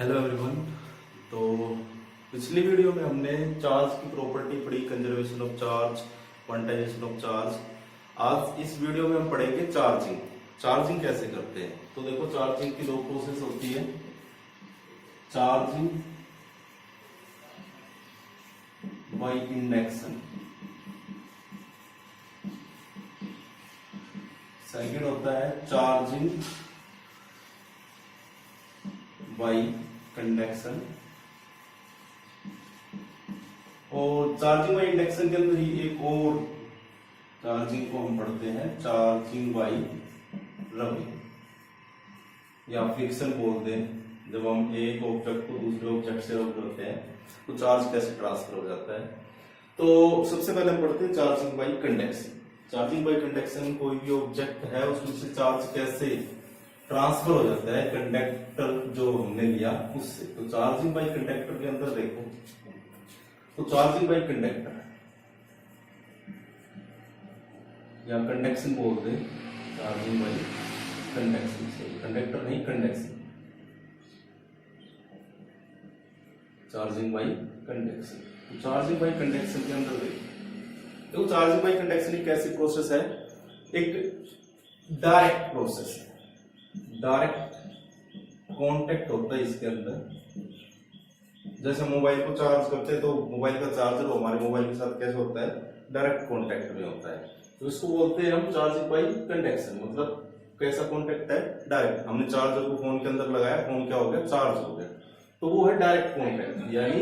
Hello everyone. तो पिछली video में हमने चार्ज की प्रॉपर्टी पढ़ी, conservation of charge, quantization of charge. आज इस वीडियो में हम पढ़ेंगे चार्जिंग। चार्जिंग कैसे करते हैं। तो देखो, चार्जिंग की दो प्रोसेस होती है, चार्जिंग बाय इंडक्शन, सेकंड होता है चार्जिंग बाय कंडक्शन। और चार्जिंग बाय इंडक्शन के अंदर ही एक और चार्जिंग को हम पढ़ते हैं, चार्जिंग बाय रबिंग या फ्रिक्शन बोलते हैं। जब हम एक ऑब्जेक्ट को दूसरे ऑब्जेक्ट से रब करते हैं तो चार्ज कैसे ट्रांसफर हो जाता है। तो सबसे पहले हम पढ़ते हैं charging by conduction. Charging by conduction, कोई भी ऑब्जेक्ट है उसमें से चार्ज कैसे ट्रांसफर हो जाता है कंडक्टर जो हमने लिया उससे। तो चार्जिंग बाय कंडक्टर के अंदर देखो, तो चार्जिंग बाय कंडक्टर या कंडक्शन बोलते हैं, चार्जिंग बाय कंडक्शन से, कंडक्टर नहीं कंडक्शन, चार्जिंग बाय कंडक्शन। तो चार्जिंग बाय कंडक्शन के अंदर देखो, चार्जिंग बाय कंडक्शन एक ऐसी प्रोसेस है, एक डायरेक्ट प्रोसेस है, डायरेक्ट कांटेक्ट होता है इसके अंदर। जैसे मोबाइल को चार्ज करते हैं तो मोबाइल का चार्जर हमारे मोबाइल के साथ कैसे होता है, डायरेक्ट कांटेक्ट में होता है। तो इसको बोलते हैं हम चार्जिंग बाय कंडक्शन। मतलब कैसा कांटेक्ट है, डायरेक्ट। हमने चार्जर को फोन के अंदर लगाया, फोन क्या हो गया, चार्ज हो गया, तो वो है डायरेक्ट कांटेक्ट यानी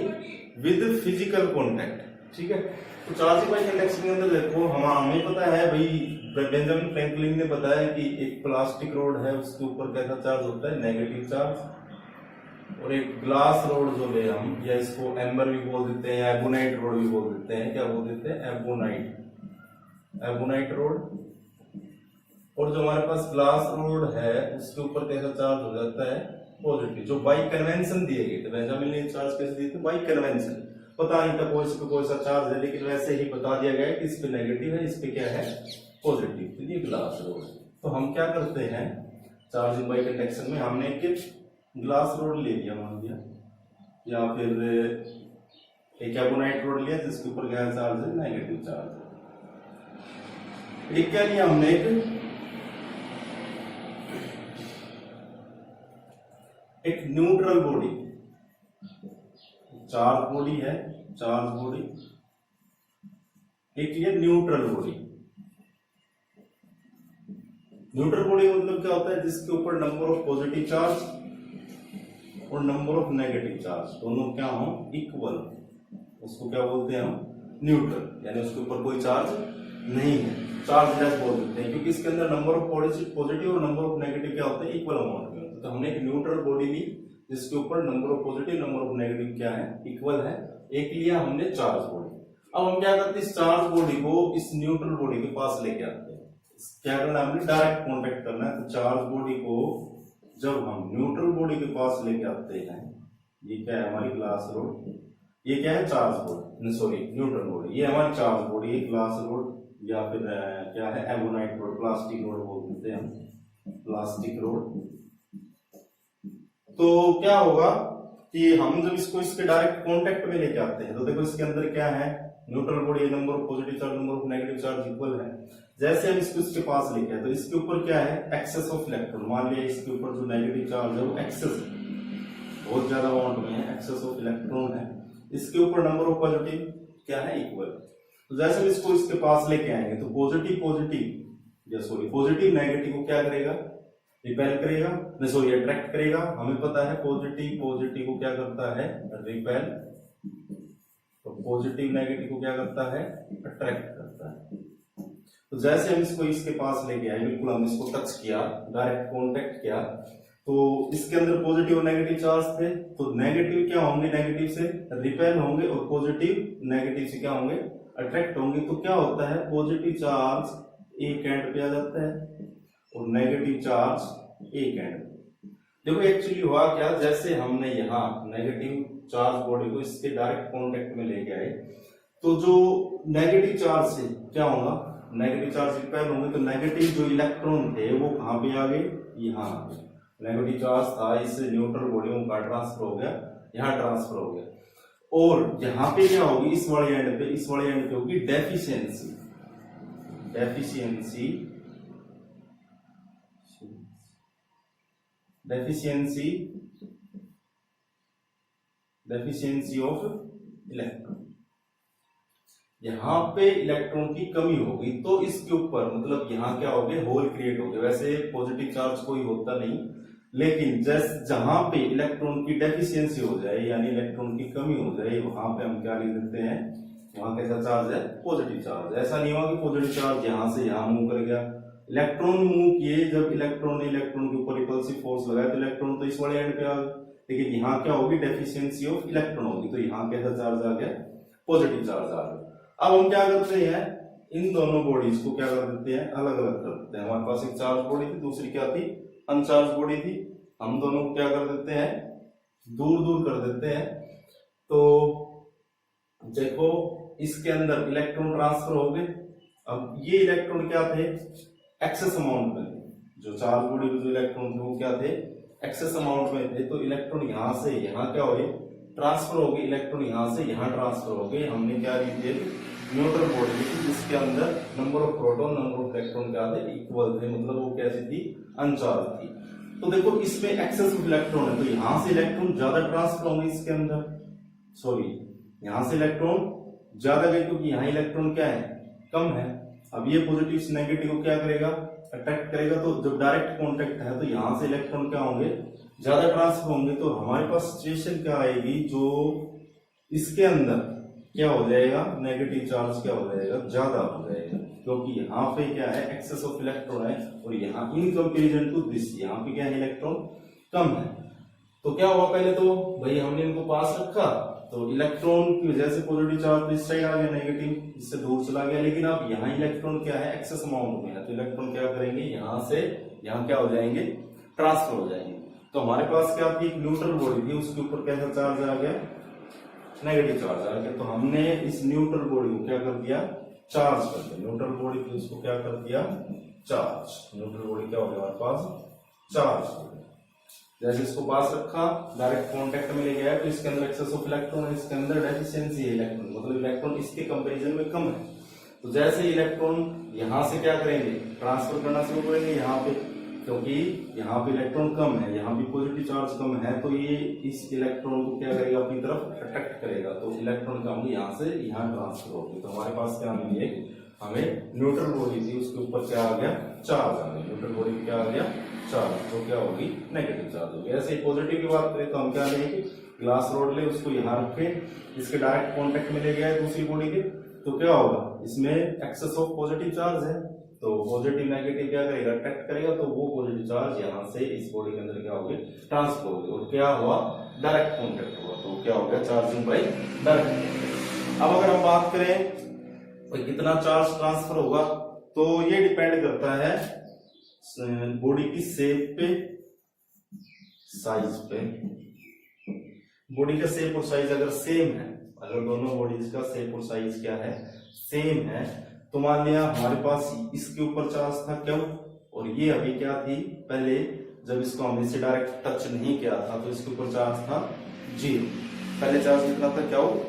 विद फिजिकल कांटेक्ट। ठीक है। तो चार्जिंग बाय कंडक्शन के अंदर देखो, हमें पता है भाई, बेंजामिन फ्रैंकलिन ने बताया कि एक प्लास्टिक रोड है, उसके ऊपर कैसा चार्ज होता है, नेगेटिव चार्ज। और एक ग्लास रोड जो ले हम, या इसको एम्बर भी बोल देते हैं या एबोनाइट रोड भी बोल देते हैं। क्या बोल देते हैं, एबोनाइट, एबोनाइट रोड। और जो हमारे पास ग्लास रोड है उसके ऊपर कैसा चार्ज हो जाता है, पॉजिटिव, जो बाई कन्वेंशन दिए गए थे। बेंजामिन ने चार्ज कैसे दिए थे, बाई कन्वेंशन। पता नहीं था कोई सा चार्ज है, लेकिन वैसे ही बता दिया गया कि इस पे नेगेटिव है, इस पे क्या है, पॉजिटिव। तो ये ग्लास रोड। तो हम क्या करते हैं चार्जिंग बाय कंडक्शन में, हमने एक ग्लास रोड ले लिया मान लिया, या फिर एक एबोनाइट रोड लिया जिसके ऊपर क्या चार्ज है, नेगेटिव चार्ज है। एक क्या लिया हमने, एक न्यूट्रल बॉडी, चार्ज बॉडी है, चार्ज बॉडी। एक ये न्यूट्रल बॉडी। न्यूट्रल बॉडी मतलब क्या होता है, जिसके ऊपर नंबर ऑफ पॉजिटिव चार्ज और नंबर ऑफ नेगेटिव चार्ज दोनों क्या हो, इक्वल। उसको क्या बोलते हैं हम, न्यूट्रल, यानी उसके ऊपर कोई चार्ज नहीं है, चार्जलेस बोल देते हैं, क्योंकि इसके अंदर नंबर ऑफ पॉजिटिव और नंबर ऑफ नेगेटिव क्या होते हैं, इक्वल अमाउंट में। तो हमने एक न्यूट्रल बॉडी ली जिसके ऊपर number of positive number of negative क्या है, इक्वल है। एक लिया हमने चार्ज बॉडी। अब हम क्या करते हैं, इस चार्ज बॉडी को इस न्यूट्रल बॉडी के पास लेके आते हैं। क्या करना है, हमने डायरेक्ट कांटेक्ट करना है। तो चार्ज बॉडी को जब हम न्यूट्रल बॉडी के पास लेके आते हैं, ये क्या है हमारी ग्लास रोड, ये क्या है charge body, sorry neutral body, ये हमारी चार्ज बॉडी है, ग्लास रोड या फिर क्या है, एबोनाइट रोड, प्लास्टिक रोड बोल देते हैं हम, प्लास्टिक रोड। तो क्या होगा कि हम जब इसको इसके डायरेक्ट कांटेक्ट में लेके आते हैं, तो देखो इसके अंदर क्या है, neutral body, number of positive charge number of negative charge equal है। जैसे हम इसको इसके पास लेके आए तो इसके ऊपर क्या है, एक्सेस ऑफ इलेक्ट्रॉन। मान लिया इसके ऊपर जो नेगेटिव चार्ज है वो एक्सेस, बहुत ज्यादा अमाउंट में है, एक्सेस ऑफ इलेक्ट्रॉन है। इसके ऊपर नंबर ऑफ पॉजिटिव क्या है, इक्वल। तो जैसे हम इसको इसके पास लेके आएंगे तो पॉजिटिव पॉजिटिव या सॉरी पॉजिटिव नेगेटिव को क्या करेगा, रिपेल करेगा, नहीं सॉरी अट्रैक्ट करेगा। हमें पता है पॉजिटिव पॉजिटिव को क्या करता है, रिपेल, तो पॉजिटिव नेगेटिव को क्या करता है, अट्रैक्ट करता है। तो जैसे हम इसको इसके पास लेके आए, बिल्कुल हम इसको टच किया, डायरेक्ट कांटेक्ट किया, तो इसके अंदर पॉजिटिव और नेगेटिव चार्ज थे। तो नेगेटिव क्या होंगे, नेगेटिव से रिपेल होंगे, और पॉजिटिव नेगेटिव से क्या होंगे, अट्रैक्ट होंगे। तो क्या होता है, पॉजिटिव चार्ज एक एंड पे आ जाता है और नेगेटिव चार्ज एक एंड। देखो एक्चुअली हुआ क्या, जैसे हमने यहाँ नेगेटिव चार्ज बॉडी को इसके डायरेक्ट कांटेक्ट में लेके आए, तो जो नेगेटिव चार्ज से क्या होगा, नेगेटिव चार्ज रिपेल होंगे, तो नेगेटिव जो इलेक्ट्रॉन थे वो कहां पे आ गए, यहाँ आ गए। नेगेटिव चार्ज था, इस न्यूट्रल बॉडी में का ट्रांसफर हो गया, यहाँ ट्रांसफर हो गया। और यहाँ पे क्या होगी, इस वाले एंड पे होगी डेफिशिएंसी, डेफिशिएंसी ऑफ इलेक्ट्रॉन। यहाँ पे इलेक्ट्रॉन की कमी होगी तो इसके ऊपर मतलब यहाँ क्या हो गए, होल क्रिएट हो गए। वैसे पॉजिटिव चार्ज कोई होता नहीं, लेकिन जहां पे इलेक्ट्रॉन की डेफिशिएंसी हो जाए यानी इलेक्ट्रॉन की कमी हो जाए, वहां पे हम क्या लिख देते हैं, वहां कैसा चार्ज है, पॉजिटिव चार्ज। ऐसा नहीं हुआ कि पॉजिटिव चार्ज यहां से यहां मूव कर गया, इलेक्ट्रॉन मूव किए, जब इलेक्ट्रॉन ने इलेक्ट्रॉन के ऊपर रिपल्सिव फोर्स लगाया तो इलेक्ट्रॉन तो इस वाले एंड पे आ गया, लेकिन यहाँ क्या होगी, डेफिशिएंसी ऑफ इलेक्ट्रॉन होगी, तो यहाँ कैसा चार्ज आ गया, पॉजिटिव चार्ज आ गया। अब हम क्या करते हैं, इन दोनों बॉडीज को क्या कर देते हैं, अलग अलग कर देते हैं। हमारे पास एक चार्ज बॉडी थी, दूसरी क्या थी, अनचार्ज बॉडी थी। हम दोनों को क्या कर देते हैं, दूर दूर कर देते हैं। तो देखो इसके अंदर इलेक्ट्रॉन ट्रांसफर हो गए। अब ये इलेक्ट्रॉन क्या थे, एक्सेस अमाउंट में थे, जो चार्ज बॉडी में जो इलेक्ट्रॉन थे वो क्या थे, एक्सेस अमाउंट में थे। तो इलेक्ट्रॉन यहां से यहां क्या हुए, ट्रांसफर हो गए, इलेक्ट्रॉन यहां से यहां ट्रांसफर हो गए। हमने क्या ली थी, न्यूट्रल बॉडी थी जिसके अंदर number of proton number of electron क्या थे, इक्वल थे, मतलब वो कैसी थी, अनचार्ज थी। तो देखो इसमें एक्सेस ऑफ इलेक्ट्रॉन है, तो यहां से इलेक्ट्रॉन ज्यादा ट्रांसफर होंगे इसके अंदर, सॉरी यहां से इलेक्ट्रॉन ज्यादा गए क्योंकि यहाँ इलेक्ट्रॉन क्या है, कम है। अब ये पॉजिटिव से नेगेटिव को क्या करेगा, अट्रैक्ट करेगा। तो जब डायरेक्ट कॉन्टेक्ट है तो यहां से इलेक्ट्रॉन क्या होंगे, ज्यादा ट्रांसफर होंगे। तो हमारे पास सिचुएशन क्या आएगी, जो इसके अंदर क्या हो जाएगा, नेगेटिव चार्ज क्या हो जाएगा, ज्यादा हो जाएगा, क्योंकि यहाँ पे क्या है, एक्सेस ऑफ इलेक्ट्रॉन है, और यहाँ इन कंपेरिजन टू दिस यहाँ पे क्या है, इलेक्ट्रॉन कम है। तो क्या हुआ, पहले तो भाई हमने इनको पास रखा, तो इलेक्ट्रॉन की वजह से पॉजिटिव चार्ज इस साइड आ गया, नेगेटिव इससे दूर चला गया। लेकिन अब यहाँ इलेक्ट्रॉन क्या है, एक्सेस अमाउंट में है, तो इलेक्ट्रॉन क्या करेंगे, यहाँ से यहाँ क्या हो जाएंगे, ट्रांसफर हो जाएंगे। तो हमारे पास क्या थी, एक न्यूट्रल बॉडी थी, उसके ऊपर कैसा चार्ज आ गया, नेगेटिव चार्ज आ गया। तो हमने इस न्यूट्रल बॉडी को क्या कर दिया, चार्ज कर दिया। न्यूट्रल बॉडी थी उसको क्या कर दिया, चार्ज। न्यूट्रल बॉडी क्या हो गया हमारे पास, चार्ज। जैसे इसको पास रखा, डायरेक्ट कांटेक्ट में ले गया, तो इसके अंदर एक्सेस ऑफ इलेक्ट्रॉन है, इसके अंदर डेफिशिएंसी है इलेक्ट्रॉन, मतलब इलेक्ट्रॉन इसके कंपैरिजन में कम है। तो जैसे इलेक्ट्रॉन यहां से क्या करेंगे, ट्रांसफर करना शुरू करेंगे यहाँ पे, क्योंकि यहाँ पे इलेक्ट्रॉन कम है, यहाँ पे पॉजिटिव चार्ज कम है, तो ये इस इलेक्ट्रॉन को क्या करेगा, अपनी तरफ अट्रैक्ट करेगा। तो इलेक्ट्रॉन का होंगे यहाँ से यहाँ ट्रांसफर होगी। तो हमारे पास क्या मिली, हमें न्यूट्रल बॉडी थी, उसके ऊपर क्या आ गया, चार्ज आ गया। न्यूट्रल बॉडी क्या आ गया, चार्ज, तो क्या होगी, नेगेटिव चार्ज होगी। ऐसे ही पॉजिटिव की बात करें तो हम क्या लेंगे, ग्लास रोड ले, उसको यहाँ रखे, इसके डायरेक्ट कांटेक्ट में ले गया है दूसरी बॉडी के, तो क्या होगा, इसमें एक्सेस ऑफ पॉजिटिव चार्ज है, तो पॉजिटिव नेगेटिव क्या करेगा, अट्रैक्ट करेगा, तो वो पॉजिटिव चार्ज यहाँ से इस बॉडी के अंदर क्या हो गए, ट्रांसफर हो गए, और क्या हुआ, डायरेक्ट कांटेक्ट हुआ, तो क्या हो गया, चार्जिंग बाय डायरेक्ट। अब अगर हम बात करें तो कितना चार्ज ट्रांसफर होगा, तो ये डिपेंड करता है बॉडी की शेप पे, साइज पे। बॉडी का शेप और साइज अगर सेम है, अगर दोनों बॉडीज का शेप और साइज क्या है, सेम है, तो मान लिया हमारे पास इसके ऊपर चार्ज था क्यों, और ये अभी क्या थी, पहले जब इसको हमने इसे डायरेक्ट टच नहीं किया था तो इसके ऊपर चार्ज था 0। पहले चार्ज कितना था, क्या हो,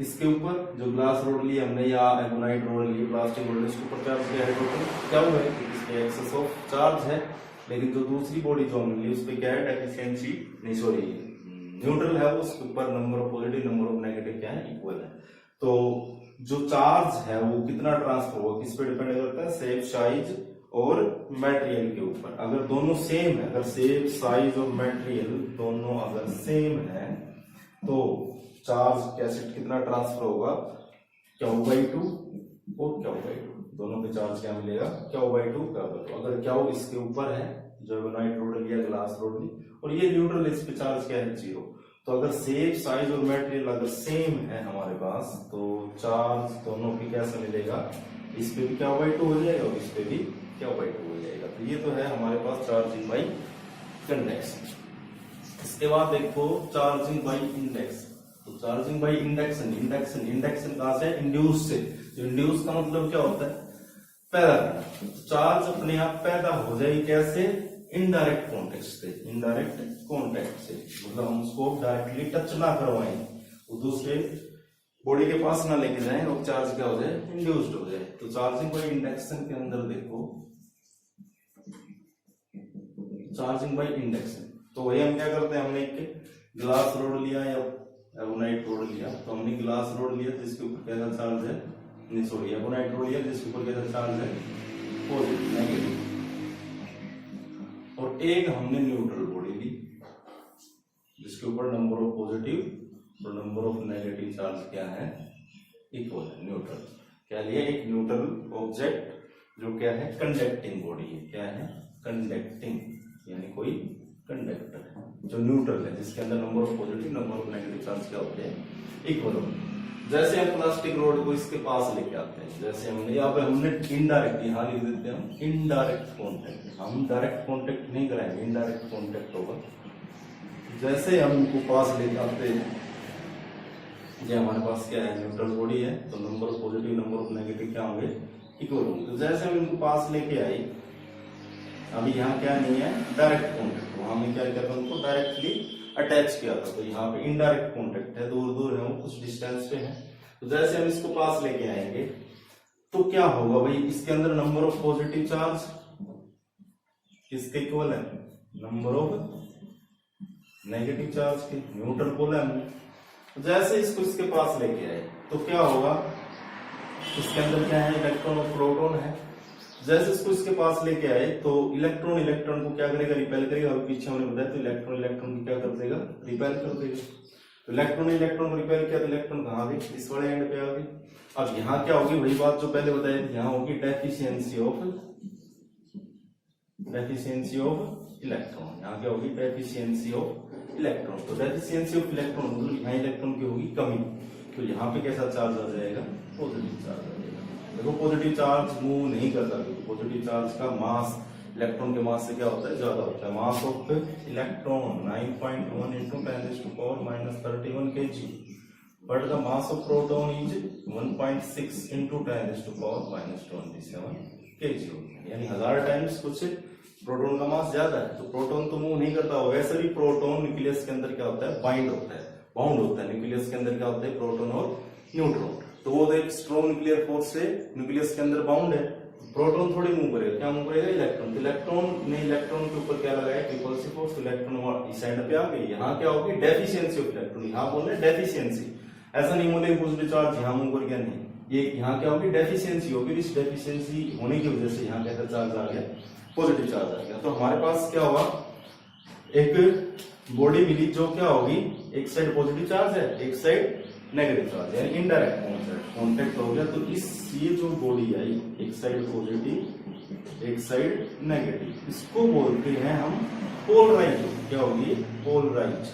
इसके ऊपर जो ग्लास रोड ली हमने या एमोनाइट रोड ली, प्लास्टिक रोड, इसके ऊपर चार्ज किया है, क्या हुआ है, इसमें एक्सेस ऑफ चार्ज है। लेकिन जो दूसरी बॉडी जो हमने ली उस पर क्या है, डेफिशिएंसी नहीं, सॉरी न्यूट्रल है, उसके ऊपर number of positive number of negative क्या है, इक्वल है। तो जो चार्ज है वो कितना ट्रांसफर होगा, किस पे डिपेंड करता है, शेप, साइज और मटेरियल के ऊपर। अगर दोनों सेम है, अगर शेप, साइज और मटेरियल दोनों अगर सेम है, तो चार्ज कैसे कितना ट्रांसफर होगा, Q/2 और Q/2, दोनों पे चार्ज क्या मिलेगा, Q/2 Q/2। अगर Q इसके ऊपर है, जो एमोनाइट रोड लिया, ग्लास रोड ली, और ये न्यूट्रल, इस पे चार्ज क्या है, 0। तो अगर शेप, साइज और मटेरियल अगर सेम है हमारे पास, तो चार्ज दोनों पे कैसे मिलेगा, इस पे भी Q/2 हो जाएगा और इस पे भी Q/2 हो जाएगा। तो ये तो है हमारे पास चार्जिंग बाई कंडक्शन। इसके बाद देखो चार्जिंग बाई इंडेक्स। तो चार्जिंग बाई इंडक्शन, इंडक्शन कहां से, इंड्यूस से। तो इंड्यूस का मतलब क्या होता है, पैदा करना। चार्ज अपने आप पैदा हो जाए कैसे, इनडायरेक्ट कॉन्टेक्ट से, इनडायरेक्ट कॉन्टेक्ट से मतलब हम उसको डायरेक्टली टच ना करवाएं, वो दूसरे बॉडी के पास ना लेके जाएं और चार्ज क्या हो जाए, इंड्यूस्ड हो जाए। तो चार्जिंग बाय इंडक्शन के अंदर देखो, चार्जिंग बाय इंडक्शन, तो वही हम क्या करते हैं, हमने एक ग्लास रोड लिया या एबोनाइट रोड लिया, तो हमने ग्लास रोड लिया जिसके ऊपर कैसा चार्ज है, नहीं सॉरी एबोनाइट रोड लिया जिसके ऊपर कैसा चार्ज है, पॉजिटिव नेगेटिव, और एक हमने न्यूट्रल बॉडी ली जिसके ऊपर नंबर ऑफ पॉजिटिव और नंबर ऑफ नेगेटिव चार्ज क्या है, इक्वल है, न्यूट्रल। क्या लिया, एक न्यूट्रल ऑब्जेक्ट जो क्या है, कंडक्टिंग बॉडी है, क्या है, कंडक्टिंग, यानी कोई कंडक्टर है जो न्यूट्रल है, जिसके अंदर number of positive number of negative charge क्या होते हैं, इक्वल होते हैं। जैसे हम प्लास्टिक रोड को इसके पास लेके आते हैं, जैसे हमने यहाँ पे हमने इनडायरेक्ट, यहाँ लिख देते हैं हम इनडायरेक्ट कॉन्टेक्ट, हम डायरेक्ट कॉन्टेक्ट नहीं कराएंगे, इनडायरेक्ट कॉन्टेक्ट होगा। जैसे हम इनको पास लेके आते हैं, ये हमारे पास क्या है, न्यूट्रल बॉडी है, तो number of positive number of negative क्या होंगे, इक्वल होंगे। तो जैसे हम इनको पास लेके आए, अभी यहाँ क्या नहीं है, डायरेक्ट कॉन्टेक्ट, वहां में क्या किया था, उनको डायरेक्टली अटैच किया था, तो यहाँ पे इनडायरेक्ट कॉन्टेक्ट है, दूर दूर है, वो कुछ डिस्टेंस पे है। तो जैसे हम इसको पास लेके आएंगे तो क्या होगा भाई, इसके अंदर नंबर ऑफ पॉजिटिव चार्ज किसके इक्वल है, नंबर ऑफ नेगेटिव चार्ज के, न्यूट्रल बोला हमने। तो जैसे इसको इसके पास लेके आए तो क्या होगा, इसके अंदर क्या है, इलेक्ट्रॉन और प्रोटॉन है। जैसे इसको इसके पास लेके आए तो इलेक्ट्रॉन इलेक्ट्रॉन को क्या करेगा, रिपेल करेगा, और पीछे हमने बताया तो इलेक्ट्रॉन इलेक्ट्रॉन को क्या कर देगा, रिपेल कर देगा। तो इलेक्ट्रॉन इलेक्ट्रॉन को रिपेल किया तो इलेक्ट्रॉन कहाँ गई, इस वाले एंड पे आ गई। अब यहाँ क्या होगी, वही बात जो पहले बताई थी, यहाँ होगी डेफिशिएंसी ऑफ इलेक्ट्रॉन, यहाँ क्या होगी, डेफिशिएंसी ऑफ इलेक्ट्रॉन। तो डेफिशिएंसी ऑफ इलेक्ट्रॉन मतलब यहाँ इलेक्ट्रॉन की होगी कमी, तो यहाँ पे कैसा चार्ज आ जाएगा, पॉजिटिव चार्ज आ जाएगा। देखो पॉजिटिव चार्ज मूव नहीं करता, क्योंकि पॉजिटिव चार्ज का मास इलेक्ट्रॉन के मास से क्या होता है, ज्यादा होता है। Mass of electron 9.1 into 10⁻³ kg, but the mass of proton is 1.6 into 10⁻27 kg, यानी 1000 टाइम्स कुछ प्रोटॉन का मास ज्यादा है। तो प्रोटॉन तो मूव नहीं करता, वैसे भी प्रोटॉन न्यूक्लियस के अंदर क्या होता है, बाइंड होता है, बाउंड होता है। न्यूक्लियस के अंदर क्या होता है, प्रोटॉन और न्यूट्रॉन, तो वो एक स्ट्रॉन्ग न्यूक्लियर फोर्स से न्यूक्लियस के अंदर बाउंड है। प्रोटॉन थोड़ी मूव करेगा, क्या मूव करेगा, इलेक्ट्रॉन। तो इलेक्ट्रॉन ने इलेक्ट्रॉन के ऊपर क्या लगाया, रिपल्सिव फोर्स, इलेक्ट्रॉन इस साइड पे आ गई। यहाँ क्या होगी, डेफिशिएंसी ऑफ इलेक्ट्रॉन, यहाँ बोल रहे डेफिशिएंसी, ऐसा नहीं बोले पॉजिटिव चार्ज यहाँ मूव कर गया, नहीं, ये यहाँ क्या होगी, डेफिशिएंसी होगी। इस डेफिशिएंसी होने की वजह से यहाँ कैसा चार्ज आ गया, पॉजिटिव चार्ज आ गया। तो हमारे पास क्या हुआ, एक बॉडी मिली जो क्या होगी, एक साइड पॉजिटिव चार्ज है, एक साइड नेगेटिव चार्ज, यानी इनडायरेक्ट कॉन्टेक्ट हो गया। तो इस ये जो बॉडी आई, एक साइड पॉजिटिव एक साइड नेगेटिव, इसको बोलते हैं हम पोलराइज। क्या होगी, पोलराइज,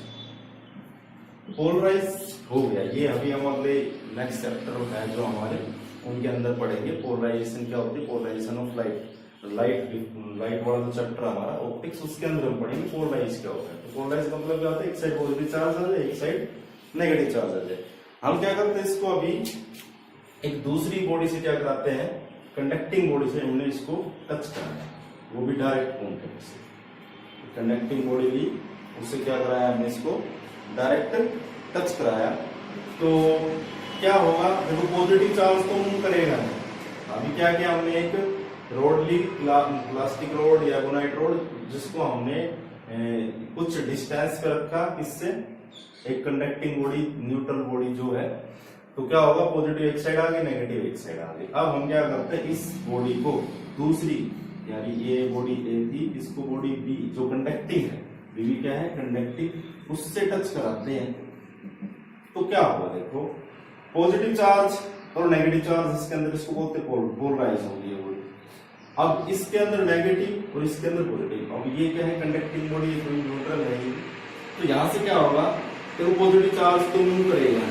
पोलराइज हो गया। ये अभी हम अगले नेक्स्ट चैप्टर है जो हमारे, उनके अंदर पढ़ेंगे पोलराइजेशन क्या होती है, पोलराइजेशन ऑफ लाइट। लाइट वाला जो चैप्टर हमारा ऑप्टिक्स, उसके अंदर हम पढ़ेंगे पोलराइज क्या होता है। तो पोलराइज मतलब क्या होता है, एक साइड पॉजिटिव चार्ज आ जाए, एक साइड नेगेटिव चार्ज आ जाए। हम क्या करते हैं, इसको अभी एक दूसरी बॉडी से क्या कराते हैं, कंडक्टिंग बॉडी से हमने इसको टच कराया है, वो भी डायरेक्ट कॉन्टेक्ट से। कंडक्टिंग बॉडी ली, उससे क्या कराया हमने, इसको डायरेक्ट टच कराया। तो क्या होगा, देखो पॉजिटिव चार्ज तो मूव करेगा नहीं। अभी क्या किया हमने, एक रोड ली, प्लास्टिक रोड या एबोनाइट रोड, जिसको हमने कुछ डिस्टेंस पे रखा, किससे, एक कंडक्टिंग बॉडी, न्यूट्रल बॉडी जो है। तो क्या होगा, पॉजिटिव एक साइड आ गई, नेगेटिव एक साइड आ गई। अब हम क्या करते हैं, इस बॉडी को दूसरी, यानी ये बॉडी ए थी, इसको बॉडी बी जो कंडक्टिंग है, बी क्या है, कंडक्टिंग, उससे टच कराते हैं। तो क्या होगा, देखो पॉजिटिव चार्ज और नेगेटिव चार्ज इसके अंदर, इसको बोलते हैं पोलराइज होगी ये बॉडी। अब इसके अंदर नेगेटिव और इसके अंदर पॉजिटिव। अब ये क्या है, कंडक्टिंग बॉडी, कोई न्यूट्रल है। तो यहां से क्या होगा, तो पॉजिटिव चार्ज तो मूव करेगा,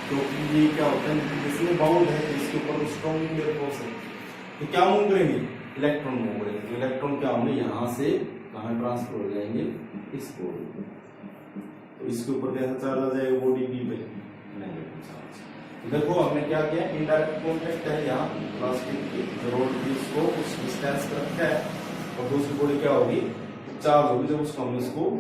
क्योंकि तो ये क्या होता है, इसमें बाउंड है, तो इसके ऊपर स्ट्रॉन्ग न्यूक्लियर फोर्स है। तो क्या मूव करेंगे, इलेक्ट्रॉन मूव करेंगे। तो इलेक्ट्रॉन क्या होंगे, यहाँ से कहाँ ट्रांसफर हो जाएंगे, इस बॉडी। तो इसके ऊपर कैसा चार्ज आ जाएगा, बॉडी बी पे, नेगेटिव चार्ज। तो देखो हमने क्या किया, इनडायरेक्ट कॉन्टेक्ट है, यहाँ प्लास्टिक की जो रोड थी, इसको उस डिस्टेंस पर रखा है, और दूसरी बॉडी क्या होगी, चार्ज होगी, जब उसको हम इसको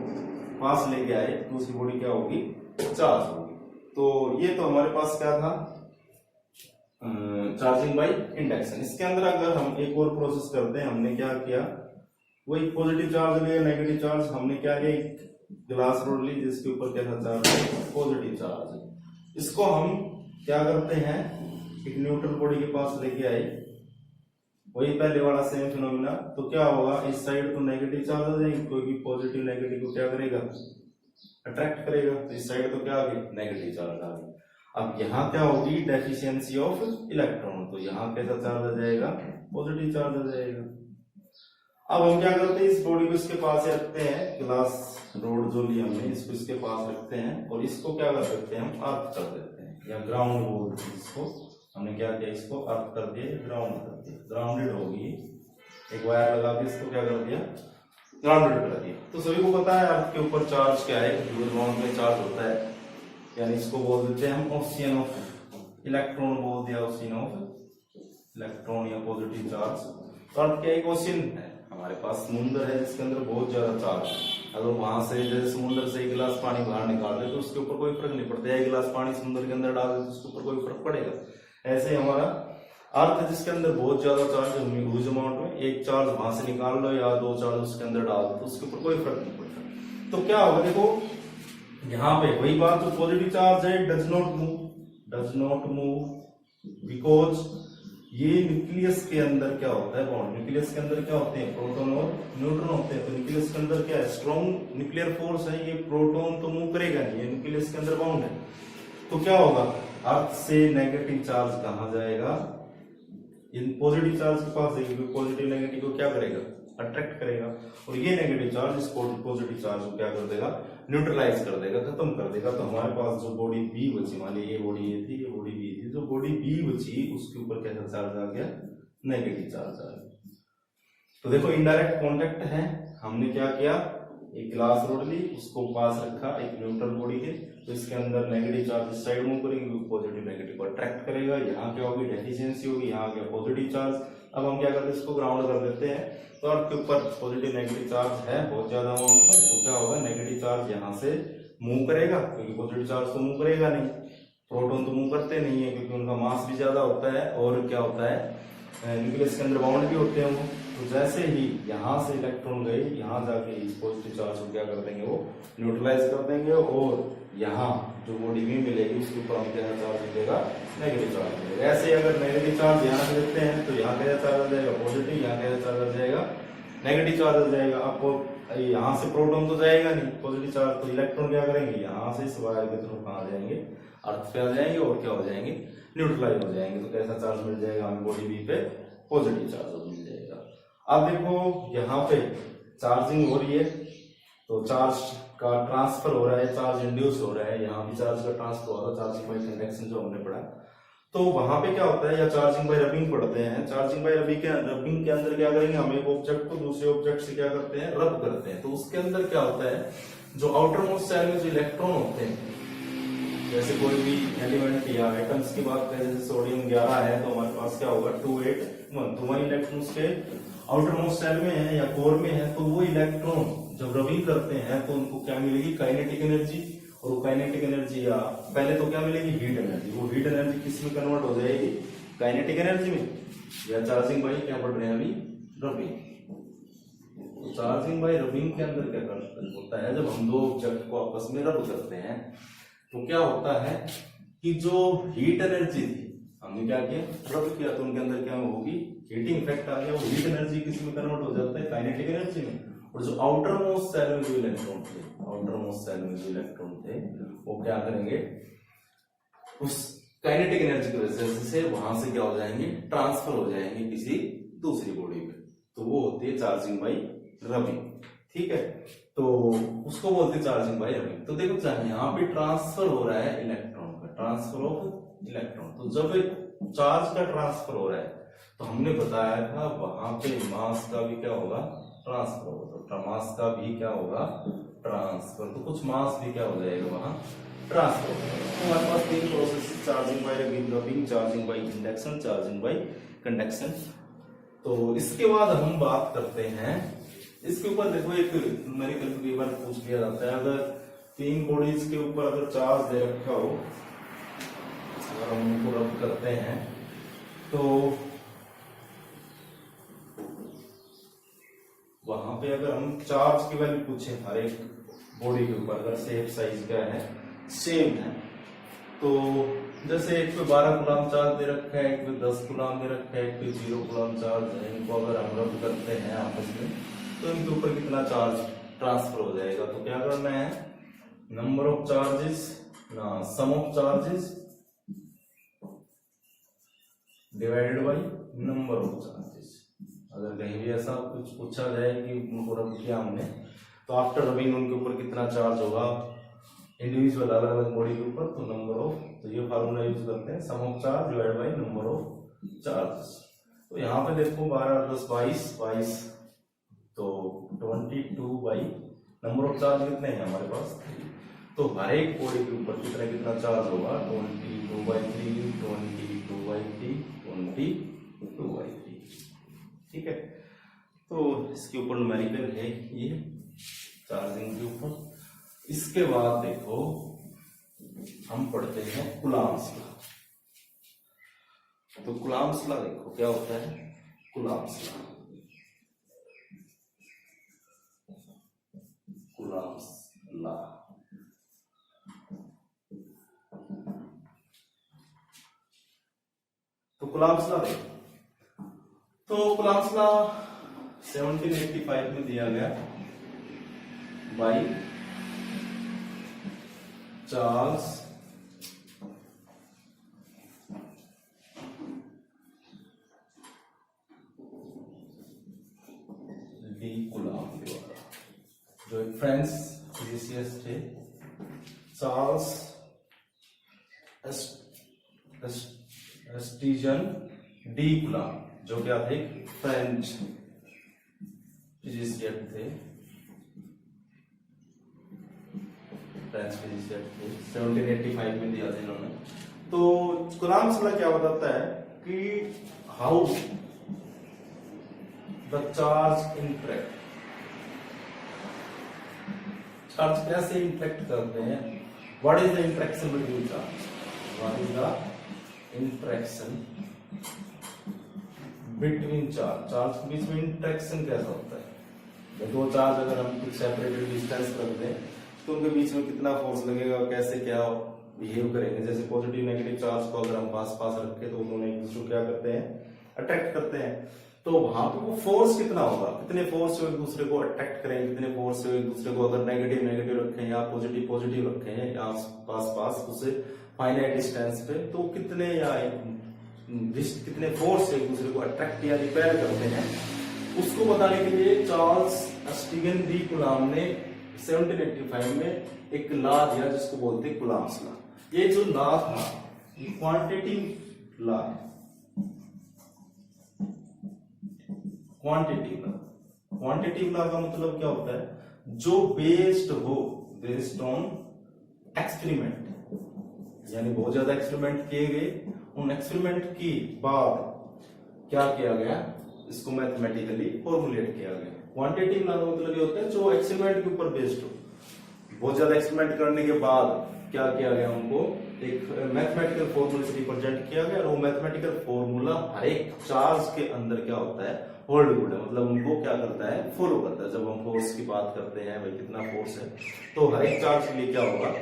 पास लेके आए तो उसकी बॉडी क्या होगी, चार्ज होगी। तो ये तो हमारे पास क्या था, चार्जिंग बाय इंडक्शन। इसके अंदर अगर हम एक और प्रोसेस करते हैं, हमने क्या किया, वही पॉजिटिव चार्ज लिया, नेगेटिव चार्ज, हमने क्या लिया, एक ग्लास रोड ली जिसके ऊपर क्या था चार्ज, पॉजिटिव चार्ज। इसको हम क्या करते हैं, एक न्यूट्रल बॉडी के पास लेके आए, वही पहले वाला सेम फिनोमिना। तो क्या होगा, इस साइड तो नेगेटिव चार्ज आ जाएंगे, कोई भी पॉजिटिव नेगेटिव को क्या करेगा, अट्रैक्ट करेगा। तो इस साइड तो क्या आ गया, नेगेटिव चार्ज आ गया। अब यहाँ क्या होगी, डेफिशिएंसी ऑफ इलेक्ट्रॉन, तो यहाँ कैसा चार्ज आ जाएगा, पॉजिटिव चार्ज आ जाएगा। अब हम क्या करते हैं, इस बॉडी को इसके पास रखते हैं, ग्लास रोड जो लिया हमने इसको इसके पास रखते हैं, और इसको क्या कर सकते हैं, हम अर्थ कर देते हैं, या ग्राउंड बोलते हैं इसको। हमने क्या किया, इसको अर्थ कर दिया, ग्राउंड कर दिया, ग्राउंडेड होगी। एक वायर लगा के इसको क्या कर दिया, ग्राउंडेड कर दिया। तो सभी को पता है अर्थ के ऊपर चार्ज क्या है, ग्राउंड में चार्ज होता है, यानी इसको बोल देते हैं हम ऑक्सीजन ऑफ इलेक्ट्रॉन, बोल दिया ऑक्सीजन ऑफ इलेक्ट्रॉन या पॉजिटिव चार्ज। तो अर्थ क्या एक ओशियन है, हमारे पास समुद्र है जिसके अंदर बहुत ज्यादा चार्ज है। अगर वहां से जैसे समुद्र से एक गिलास पानी बाहर निकाल दे तो उसके ऊपर कोई फर्क नहीं पड़ता, एक गिलास पानी समुद्र के अंदर डाल दे तो उसके ऊपर कोई फर्क पड़ेगा। ऐसे हमारा अर्थ है जिसके अंदर बहुत ज्यादा चार्ज है, ह्यूज अमाउंट में, एक चार्ज वहां से निकाल लो या दो चार्ज उसके अंदर डाल दो तो उसके ऊपर कोई फर्क नहीं पड़ता। तो क्या होगा, देखो यहाँ पे वही बात, जो पॉजिटिव चार्ज है डज नॉट मूव बिकॉज ये न्यूक्लियस के अंदर क्या होता है, बॉन्ड, न्यूक्लियस के अंदर क्या होते हैं, प्रोटॉन और न्यूट्रॉन होते हैं। तो न्यूक्लियस के अंदर क्या है, स्ट्रॉन्ग न्यूक्लियर फोर्स है, ये प्रोटॉन तो मूव करेगा नहीं, ये न्यूक्लियस के अंदर बाउंड है। तो क्या होगा, अर्थ से नेगेटिव चार्ज कहां जाएगा, इन पॉजिटिव चार्ज के पास जाएगी, क्योंकि पॉजिटिव नेगेटिव को क्या करेगा, अट्रैक्ट करेगा, और ये नेगेटिव चार्ज इस पॉजिटिव चार्ज को क्या कर देगा, न्यूट्रलाइज कर देगा, खत्म कर देगा। तो हमारे पास जो बॉडी बी बची, मान ली ये बॉडी ये थी, ये बॉडी बी थी, जो बॉडी बी बची उसके ऊपर कैसा चार्ज आ गया, नेगेटिव चार्ज आ गया। तो देखो इनडायरेक्ट कॉन्टेक्ट है, हमने क्या किया, एक ग्लास रोड ली, उसको पास रखा एक न्यूट्रल बॉडी के, तो इसके अंदर नेगेटिव चार्ज इस साइड मूव करेंगे, पॉजिटिव नेगेटिव को अट्रैक्ट करेगा, यहाँ क्या होगी, डेफिशिएंसी होगी, यहाँ गया पॉजिटिव चार्ज। अब हम क्या करते हैं, इसको ग्राउंड कर देते हैं। तो अर्थ के ऊपर पॉजिटिव नेगेटिव चार्ज है बहुत ज्यादा अमाउंट में, तो क्या होगा, नेगेटिव चार्ज यहाँ से मूव करेगा, क्योंकि पॉजिटिव चार्ज तो मूव करेगा नहीं, प्रोटॉन तो मूव करते नहीं है क्योंकि उनका मास भी ज्यादा होता है, और क्या होता है, न्यूक्लियस के अंदर बाउंड भी होते हैं वो। तो जैसे ही यहाँ से इलेक्ट्रॉन गए, यहाँ जाके इस पॉजिटिव चार्ज को क्या कर देंगे, वो न्यूट्रलाइज कर देंगे, और यहाँ जो बॉडी भी मिलेगी उसके ऊपर हम क्या चार्ज मिलेगा, नेगेटिव चार्ज मिलेगा। ऐसे अगर नेगेटिव चार्ज यहाँ से देते हैं तो यहाँ क्या चार्ज आ जाएगा, पॉजिटिव, यहाँ क्या चार्ज आ जाएगा, नेगेटिव चार्ज आ जाएगा। आपको यहाँ से प्रोटॉन तो जाएगा नहीं पॉजिटिव चार्ज, तो इलेक्ट्रॉन क्या करेंगे, यहाँ से इस वायर के थ्रू कहाँ जाएंगे, अर्थ पे आ जाएंगे, और क्या हो जाएंगे, न्यूट्रलाइज हो जाएंगे। तो कैसा चार्ज मिल जाएगा हमें, बॉडी बी पे पॉजिटिव चार्ज मिल जाएगा। अब देखो यहाँ पे चार्जिंग हो रही है, तो चार्ज का ट्रांसफर हो रहा है, चार्ज इंड्यूस हो रहा है, यहाँ भी चार्ज का ट्रांसफर हो रहा है, चार्जिंग बाय कंडक्शन जो हमने पढ़ा। तो वहां पे क्या होता है, या चार्जिंग बाय रबिंग पढ़ते हैं, चार्जिंग बाय रबिंग के अंदर क्या करेंगे, हम एक ऑब्जेक्ट को दूसरे ऑब्जेक्ट से क्या करते हैं, रब करते हैं। तो उसके अंदर क्या होता है, जो आउटर मोस्ट सेल में जो इलेक्ट्रॉन होते हैं, जैसे कोई भी एलिमेंट या एटम्स की बात करें, जैसे सोडियम 11 है तो हमारे पास क्या होगा 281, तो 1 इलेक्ट्रॉन के आउटर मोस्ट सेल में है या कोर में है, तो वो इलेक्ट्रॉन जब रबिंग करते हैं तो उनको क्या मिलेगी, काइनेटिक एनर्जी। और वो काइनेटिक एनर्जी, या पहले तो क्या मिलेगी, हीट एनर्जी। वो हीट एनर्जी किस में कन्वर्ट हो जाएगी, काइनेटिक एनर्जी में। या चार्जिंग बाय क्या पढ़ रहे हैं अभी, रबिंग। तो चार्जिंग बाय रबिंग के अंदर क्या होता है, जब हम दो ऑब्जेक्ट को आपस में रब करते हैं तो क्या होता है कि जो हीट एनर्जी थी, हमने क्या किया, रब किया, तो उनके अंदर क्या होगी, हीटिंग इफेक्ट आ गया। वो हीट एनर्जी किस में कन्वर्ट हो जाता है, काइनेटिक एनर्जी में। और जो आउटर मोस्ट सेल में जो इलेक्ट्रॉन थे, आउटर मोस्ट सेल में जो इलेक्ट्रॉन थे, वो क्या करेंगे, उस काइनेटिक एनर्जी की वजह से वहां से क्या हो जाएंगे, ट्रांसफर हो जाएंगे किसी दूसरी बॉडी में। तो वो होती है चार्जिंग बाय रबिंग। ठीक है, तो उसको बोलते हैं चार्जिंग बाय रबिंग। तो देखो यहाँ पे ट्रांसफर हो रहा है इलेक्ट्रॉन का, ट्रांसफर ऑफ इलेक्ट्रॉन। तो जब चार्ज का ट्रांसफर हो रहा है तो हमने बताया था वहां पे मास का भी क्या होगा, ट्रांसफर होगा। तो मास का भी क्या होगा, ट्रांसफर। तो कुछ मास भी क्या हो जाएगा वहां, ट्रांसफर होगा। तो हमारे पास तीन process, charging by rubbing, charging by induction, charging by conduction. तो इसके बाद हम बात करते हैं इसके ऊपर देखो एक न्यूमेरिकल कई बार पूछ लिया जाता है, अगर 3 बॉडीज के ऊपर अगर चार्ज दे रखा हो, अगर हम उनको रब करते हैं तो वहां पे अगर हम चार्ज की वैल्यू पूछे हर एक बॉडी के ऊपर, अगर सेम साइज का है, सेम है, तो जैसे एक पे 12 कूलम चार्ज दे रखा है, एक पे 10 कूलम दे रखा है, एक पे 0 कूलम चार्ज है, इनको अगर हम रब करते हैं आपस में तो इनके ऊपर कितना चार्ज ट्रांसफर हो जाएगा। तो क्या करना है, नंबर ऑफ चार्जेस ना sum of charges divided by number of charges. अगर कहीं भी ऐसा कुछ पूछा जाए कि उनको रब किया हमने, तो आफ्टर रबिंग उनके ऊपर कितना चार्ज होगा इंडिविजुअल अलग अलग बॉडी के ऊपर, तो नंबर ऑफ, तो ये फार्मूला यूज करते हैं, sum of charge divide by number of charges. तो यहाँ पे देखो 12 10 22, तो 22 बाई नंबर ऑफ चार्ज कितने हैं हमारे पास, तो हर एक बॉडी के ऊपर कितना कितना चार्ज होगा, 22/3, 22/3, 22/3। ठीक है, तो इसके ऊपर न्यूमेरिकल है ये चार्जिंग के ऊपर। इसके बाद देखो हम पढ़ते हैं कूलम्ब्स लॉ। तो कूलम्ब्स लॉ देखो क्या होता है, कूलम्ब्स लॉ, कूलम्ब्स लॉ तो कूलम्ब्स लॉ देखो, तो कूलम्ब्स लॉ 1785 में दिया गया बाई चार्ल्स डी कूलम्ब द्वारा, जो एक फ्रेंच फिजिसिस्ट थे, चार्ल्स एस्टीजन डी कूलम्ब, जो क्या थे फ्रेंच फिजिसिस्ट थे, 1785 में दिया था इन्होंने। तो कूलम्ब्स लॉ क्या बताता है कि how the charge interact, charge कैसे इंटरेक्ट करते हैं, what is the interaction between charge, what is the interaction between charge, charge के बीच में इंटरेक्शन कैसा होता है। दो चार्ज अगर हम कुछ सेपरेटेड डिस्टेंस रख दें तो उनके बीच में कितना फोर्स लगेगा, कैसे क्या बिहेव करेंगे। जैसे पॉजिटिव नेगेटिव चार्ज को अगर हम पास पास रखें तो उन्होंने एक दूसरे को क्या करते हैं, अट्रैक्ट करते हैं, तो वहां पे वो फोर्स कितना होगा, कितने फोर्स से एक दूसरे को अट्रैक्ट करेंगे, कितने फोर्स से एक दूसरे को अगर नेगेटिव नेगेटिव रखें या पॉजिटिव पॉजिटिव रखें या पास पास उसे फाइनाइट डिस्टेंस पे, तो कितने या कितने फोर्स से एक दूसरे को अट्रैक्ट या रिपेयर करते हैं, उसको बताने के लिए चार्ल्स एस्टीजन डी कूलम्ब ने 1785 में एक लॉ दिया जिसको बोलते हैं कूलम्ब्स लॉ। ये जो लॉ था ये क्वांटिटेटिव लॉ है, क्वांटिटेटिव लॉ। क्वांटिटेटिव लॉ का मतलब क्या होता है, जो बेस्ड ऑन एक्सपेरिमेंट, यानी बहुत ज्यादा एक्सपेरिमेंट किए गए, उन एक्सपेरिमेंट के बाद क्या किया गया, इसको मैथमेटिकली फॉर्मुलेट किया गया। क्वांटिटेटिव लॉ का मतलब ये होता है जो एक्सपेरिमेंट के ऊपर बेस्ड हो, बहुत ज्यादा एक्सपेरिमेंट करने के बाद क्या किया गया, उनको एक मैथमेटिकल फॉर्मूले से रिप्रेजेंट किया गया, और वो मैथमेटिकल फॉर्मूला हर एक चार्ज के अंदर क्या होता है, होल्ड गुड है, मतलब उनको क्या करता है, फॉलो करता है। जब हम फोर्स की बात करते हैं, भाई कितना फोर्स है, तो हर एक चार्ज के लिए क्या होगा,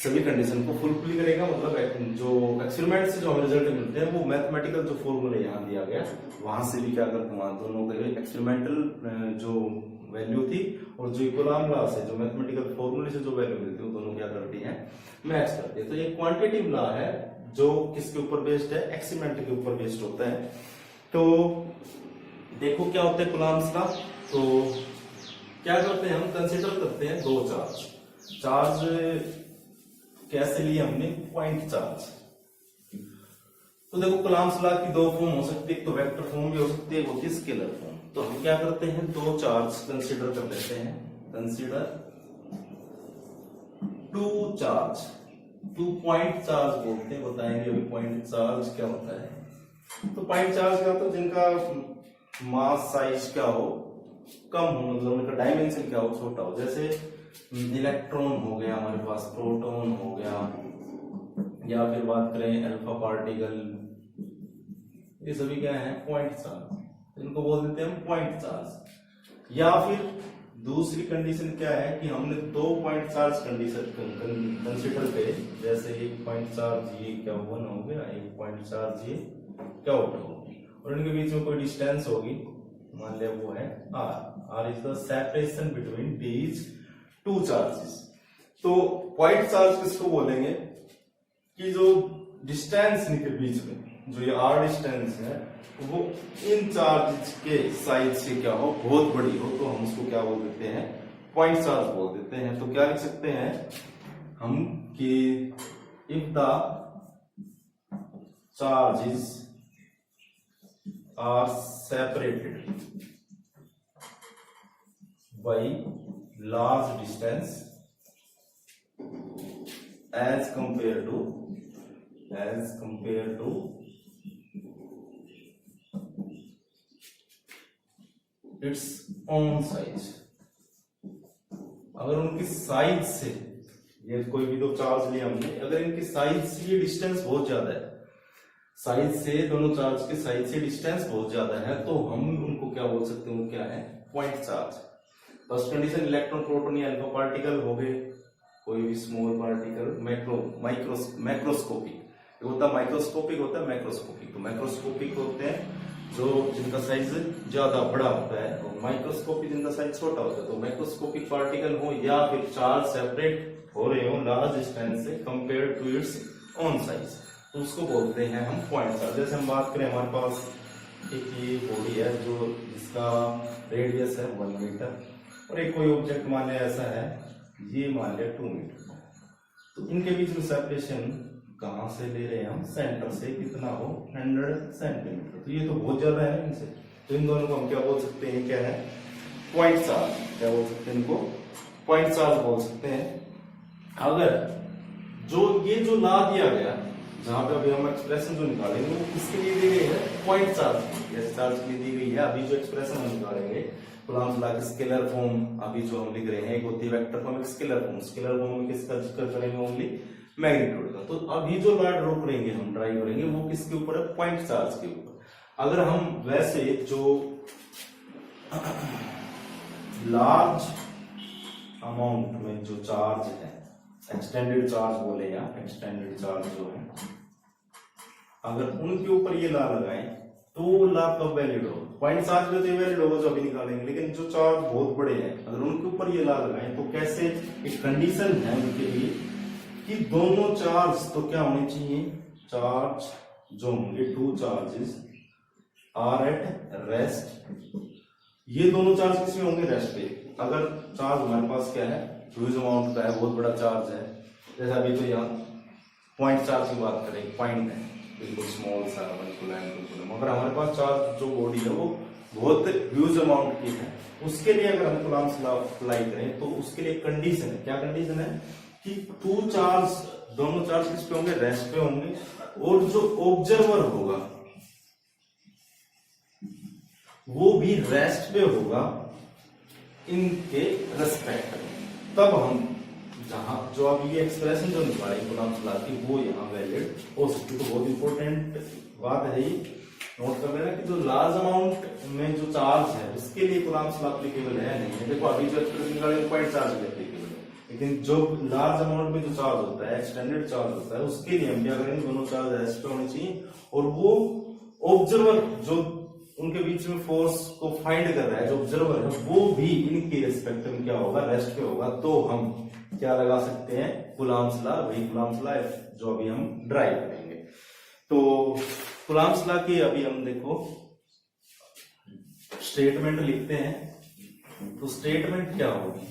सभी कंडीशन को फुलफिल करेगा। मतलब जो एक्सपेरिमेंट से जो हमें रिजल्ट मिलते हैं वो मैथमेटिकल जो फॉर्मूले यहाँ दिया गया वहां से भी क्या करते हैं, दोनों के एक्सपेरिमेंटल जो वैल्यू थी और जो कूलम्ब लॉ से जो मैथमेटिकल फॉर्मूले से जो वैल्यू मिलती है वो दोनों क्या करती हैं, मैच करती है। तो ये क्वांटिटेटिव लॉ है जो किसके ऊपर बेस्ड है, एक्सपेरिमेंट के ऊपर बेस्ड होता है। तो देखो क्या होता है कूलम्ब्स लॉ, तो क्या करते हैं, हम कंसीडर करते हैं दो चार्ज कैसे लिए हमने, पॉइंट चार्ज। तो देखो कूलम्ब्स लॉ की दो फॉर्म हो सकती है, एक तो वेक्टर फॉर्म भी हो सकती है, वो होती है स्केलर फॉर्म। तो हम क्या करते हैं, दो चार्ज कंसीडर कर लेते हैं, consider two charge, 2 point charge बोलते हैं, बताएंगे अभी पॉइंट चार्ज क्या होता है। तो पॉइंट चार्ज क्या होता है, जिनका मास साइज क्या हो कम हो, मतलब उनका डायमेंशन क्या हो, छोटा हो। जैसे इलेक्ट्रॉन हो गया हमारे पास, प्रोटॉन हो गया, या फिर बात करें अल्फा पार्टिकल, ये सभी क्या है, पॉइंट चार्ज, इनको बोल देते हैं हम पॉइंट चार्ज। या फिर दूसरी कंडीशन क्या है कि हमने 2 पॉइंट चार्ज कंडीशन कंसीडर करे, जैसे एक पॉइंट चार्ज ये क्या 1 हो गया, एक पॉइंट चार्ज ये क्या होगी, और इनके बीच में कोई डिस्टेंस होगी, मान लिया वो है r is the separation between these 2 charges. तो पॉइंट चार्ज किसको बोलेंगे कि जो डिस्टेंस इनके बीच में, जो ये r डिस्टेंस है, वो इन चार्ज के साइज से क्या हो, बहुत बड़ी हो, तो हम उसको क्या बोल देते हैं, पॉइंट चार्ज बोल देते हैं। तो क्या लिख सकते हैं हम कि if the charges are separated by large distance as compared to its own size, अगर उनकी साइज से, ये कोई भी 2 चार्ज लिया हमने, अगर इनकी साइज से ये डिस्टेंस बहुत ज्यादा है, साइज से, दोनों चार्ज के साइज से डिस्टेंस बहुत ज्यादा है, तो हम उनको क्या बोल सकते हैं, वो क्या है, point charge. First condition electron, proton या अल्फा पार्टिकल हो गए, कोई भी स्मॉल पार्टिकल, मैक्रोस्कोपिक होता है, माइक्रोस्कोपिक होता है, मैक्रोस्कोपिक। तो मैक्रोस्कोपिक होते हैं जो जिनका साइज ज्यादा बड़ा होता है, और माइक्रोस्कोपिक जिनका साइज छोटा होता है। तो मैक्रोस्कोपिक पार्टिकल हो या फिर चार्ज सेपरेट हो रहे हो लार्ज डिस्टेंस से compare to its own size, तो उसको बोलते हैं हम पॉइंट चार्ज। जैसे हम बात करें, हमारे पास एक ये बॉडी है जो जिसका रेडियस है 1 मीटर, और एक कोई ऑब्जेक्ट मान लिया ऐसा है, ये मान लिया 2 मीटर, तो इनके बीच में सेपरेशन कहां से ले रहे हैं हम, सेंटर से, कितना हो, 100 सेंटीमीटर। तो ये तो बहुत ज्यादा है इनसे, तो इन दोनों को हम क्या बोल सकते हैं, क्या है, पॉइंट चार्ज। क्या बोल सकते हैं इनको, पॉइंट चार्ज बोल सकते हैं। अगर जो ला दिया गया, जहां पे अभी हम एक्सप्रेशन जो निकालेंगे वो किसके लिए दी गई है, पॉइंट चार्ज, एस चार्ज के लिए दी गई है। अभी जो एक्सप्रेशन हम निकालेंगे कूलम्ब्स लॉ की स्केलर फॉर्म, अभी जो हम लिख रहे हैं, एक होती है वेक्टर फॉर्म, एक स्केलर फॉर्म। स्केलर फॉर्म में किसका जिक्र करेंगे, ओनली मैग्नीट्यूड का। तो अभी जो लॉ ड्रॉ करेंगे, हम ड्राइव करेंगे, वो किसके ऊपर है, पॉइंट चार्ज के ऊपर। अगर हम वैसे जो लार्ज अमाउंट में जो चार्ज है, एक्सटेंडेड चार्ज बोले या एक्सटेंडेड चार्ज जो है, अगर उनके ऊपर ये लॉ लगाएं तो वो लॉ कब वैलिड होगा, पॉइंट चार्ज में तो वैलिड होगा जो अभी निकालेंगे। लेकिन जो चार्ज बहुत बड़े हैं, अगर उनके ऊपर ये लॉ लगाएं तो कैसे, एक कंडीशन है उनके लिए कि दोनों चार्ज तो क्या होने चाहिए, चार्ज जो होंगे 2 चार्जेस आर एट रेस्ट, ये दोनों चार्ज किसमें होंगे, रेस्ट पे। अगर चार्ज हमारे पास क्या है, ह्यूज अमाउंट का है, बहुत बड़ा चार्ज है, जैसे अभी तो यहाँ पॉइंट चार्ज की बात करें, पॉइंट है बिल्कुल स्मॉल सा, मगर हमारे पास चार्ज जो बॉडी है वो बहुत ह्यूज अमाउंट की है, उसके लिए अगर हम कूलम्ब्स लॉ अप्लाई करें तो उसके लिए कंडीशन है, क्या कंडीशन है कि 2 चार्ज, दोनों चार्ज किस पे होंगे, रेस्ट पे होंगे, और जो ऑब्जर्वर होगा वो भी रेस्ट पे होगा इनके रेस्पेक्ट में। तब हम जहां जो अब ये एक्सप्रेशन जो निकालेंगे कूलम्ब्स लॉ की, वो यहाँ वैलिड हो सकती है। तो बहुत इंपॉर्टेंट बात है, ये नोट कर लेना कि जो लार्ज अमाउंट में जो चार्ज है उसके लिए कूलम्ब्स लॉ एप्लीकेबल है नहीं है। देखो अभी जो एक्सप्रेशन निकालेंगे पॉइंट चार्ज के एप्लीकेबल है, लेकिन जो लार्ज अमाउंट में जो चार्ज होता है, एक्सटेंडेड चार्ज होता है, उसके लिए हम क्या करेंगे, दोनों चार्ज रेस्ट पे होने चाहिए, और वो ऑब्जर्वर जो उनके बीच में फोर्स को फाइंड कर रहा है, जो ऑब्जर्वर है, वो भी इनके रिस्पेक्ट में क्या होगा, रेस्ट पे होगा। तो हम क्या लगा सकते हैं, कूलम्ब्स लॉ, वही कूलम्ब्स लॉ जो अभी हम ड्राइव करेंगे। तो कूलम्ब्स लॉ की अभी हम देखो स्टेटमेंट लिखते हैं। तो स्टेटमेंट क्या होगी,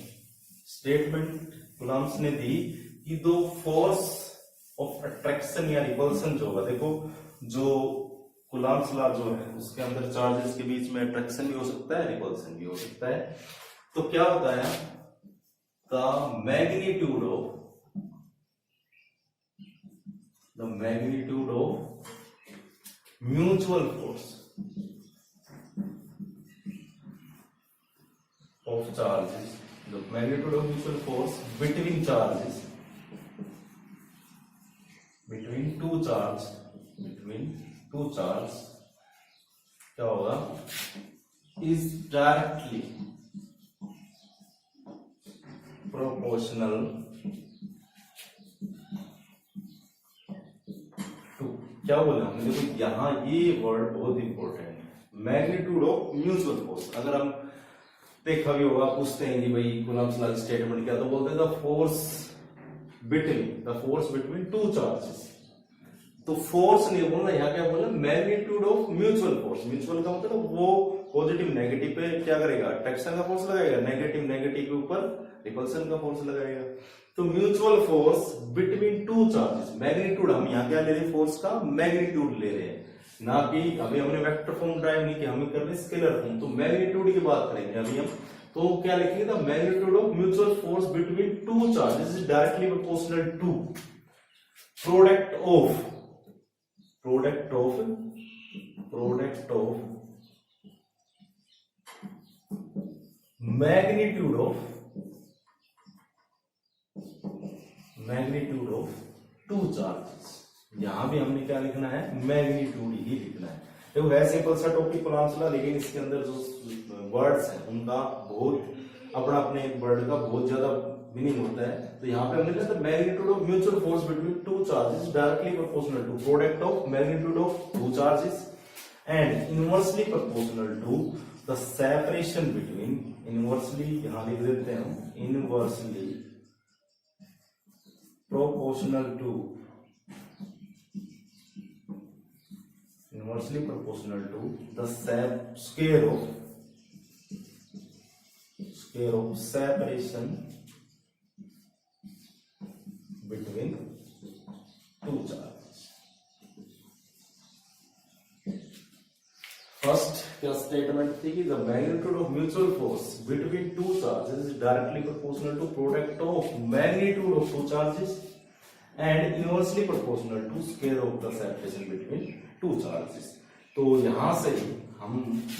स्टेटमेंट कूलम्ब्स ने दी कि दो फोर्स ऑफ अट्रैक्शन या रिपल्सन जो होगा, देखो जो कूलम्ब्स लॉ जो है उसके अंदर चार्जेस के बीच में अट्रैक्शन भी हो सकता है, रिपल्सन भी हो सकता है। तो क्या होता है, the magnitude of mutual force charges, the magnitude of mutual force between charges, between two charge क्या होगा, is directly proportional to, क्या बोला हमने, देखो यहां ये वर्ड बहुत इंपॉर्टेंट है, मैग्नीट्यूड ऑफ म्यूचुअल फोर्स। अगर हम देखा भी होगा, पूछते हैं कि भाई कूलम्ब्स लॉ स्टेटमेंट क्या, तो बोलते हैं the force between two charges. तो फोर्स नहीं बोलना, यहाँ क्या बोलना, magnitude of mutual force. Mutual का मतलब वो पॉजिटिव नेगेटिव पे क्या करेगा, अट्रैक्शन का फोर्स लगाएगा, नेगेटिव के ऊपर रिपल्सन का फोर्स लगाएगा। तो mutual force between two charges, magnitude हम यहाँ क्या ले रहे हैं, फोर्स का मैग्नीट्यूड ले रहे हैं, ना कि अभी हमने वेक्टर फॉर्म ड्राइव नहीं किया, हमें कर रहे स्केलर फॉर्म। तो मैग्नीट्यूड की बात करेंगे अभी हम, तो क्या लिखेंगे, the magnitude of mutual force between two charges is directly proportional to product of magnitude of two charges. यहां भी हमने क्या लिखना है, मैग्नीट्यूड ही लिखना है। देखो है सिंपल सा टॉपिक कॉलम्स ला, लेकिन इसके अंदर जो वर्ड्स हैं उनका बहुत अपना अपने वर्ड का बहुत ज्यादा मीनिंग होता है। तो यहाँ पे हमने लिखा magnitude of mutual force between two charges directly proportional to product of magnitude of two charges and inversely proportional to the separation between, inversely यहां लिख देते हैं हम, inversely proportional to the square of separation between two charges। First क्या statement थी कि the magnitude of mutual force between two charges is directly proportional to product of magnitude of two charges and inversely proportional to square of the separation between two charges. तो यहां से हम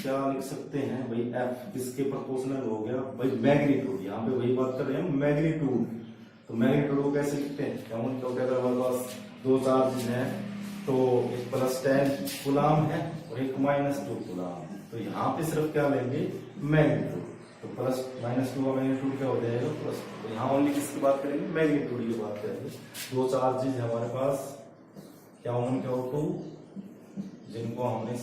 क्या लिख सकते हैं भाई, एफ किसके प्रोपोर्शनल हो गया भाई, मैग्नीट्यूड। यहाँ पे वही बात कर रहे हैं हम, मैग्नीट्यूड। तो मैग्नीट्यूड को कैसे लिखते हैं, क्या अगर हमारे पास दो चार्जेस हैं, तो एक +10 कूलम है और एक -2 कूलम, तो यहाँ पे सिर्फ क्या लेंगे, मैग्नीट्यूड। तो +-2 का मैग्नीट्यूड क्या हो जाएगा, प्लस। तो यहाँ ओनली किसकी बात करेंगे, मैग्नीट्यूड की बात करेंगे। दो चार्जेस हमारे पास क्या हो, 2, जिनको हमने